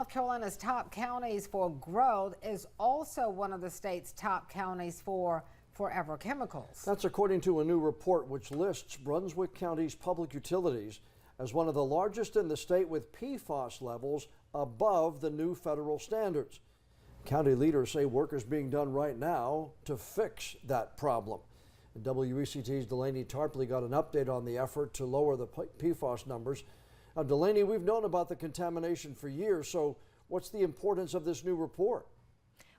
North Carolina's top counties for growth is also one of the state's top counties for forever chemicals. That's according to a new report which lists Brunswick County's public utilities as one of the largest in the state with PFAS levels above the new federal standards. County leaders say work is being done right now to fix that problem. And WECT's Delaney Tarpley got an update on the effort to lower the PFAS numbers. Now, Delaney, we've known about the contamination for years, so what's the importance of this new report?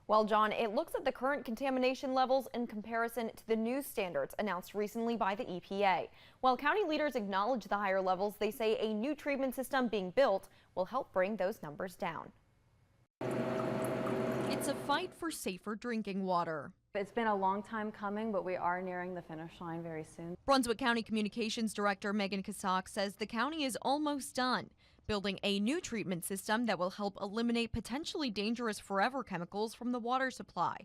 Well, John, it looks at the current contamination levels in comparison to the new standards announced recently by the EPA. While county leaders acknowledge the higher levels, they say a new treatment system being built will help bring those numbers down. It's a fight for safer drinking water. It's been a long time coming, but we are nearing the finish line very soon. Brunswick County Communications Director Megan Kasak says the county is almost done, building a new treatment system that will help eliminate potentially dangerous forever chemicals from the water supply.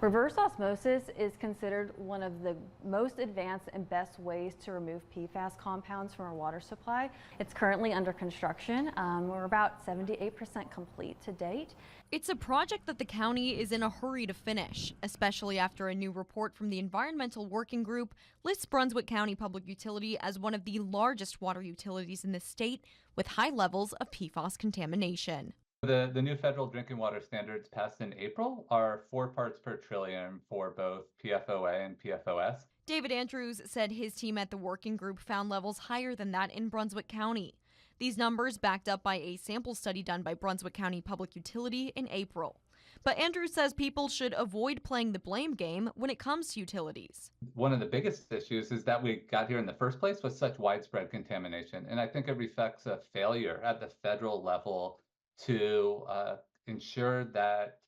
Reverse osmosis is considered one of the most advanced and best ways to remove PFAS compounds from our water supply. It's currently under construction. We're about 78% complete to date. It's a project that the county is in a hurry to finish, especially after a new report from the Environmental Working Group lists Brunswick County Public Utility as one of the largest water utilities in the state with high levels of PFAS contamination. The new federal drinking water standards passed in April are 4 parts per trillion for both PFOA and PFOS. David Andrews said his team at the working group found levels higher than that in Brunswick County. These numbers backed up by a sample study done by Brunswick County Public Utility in April. But Andrews says people should avoid playing the blame game when it comes to utilities. One of the biggest issues is that we got here in the first place with such widespread contamination. And I think it reflects a failure at the federal level to ensure that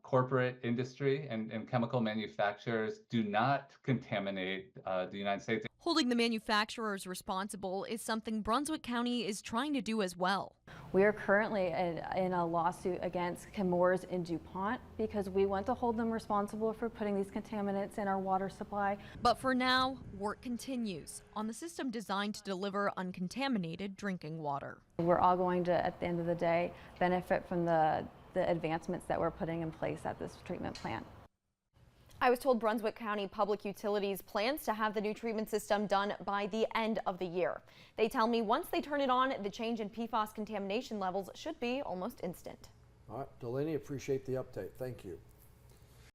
corporate industry and chemical manufacturers do not contaminate the United States. Holding the manufacturers responsible is something Brunswick County is trying to do as well. We are currently in a lawsuit against Chemours and DuPont because we want to hold them responsible for putting these contaminants in our water supply. But for now, work continues on the system designed to deliver uncontaminated drinking water. We're all going to, at the end of the day, benefit from the advancements that we're putting in place at this treatment plant. I was told Brunswick County Public Utilities plans to have the new treatment system done by the end of the year. They tell me once they turn it on, the change in PFAS contamination levels should be almost instant. All right, Delaney, appreciate the update. Thank you.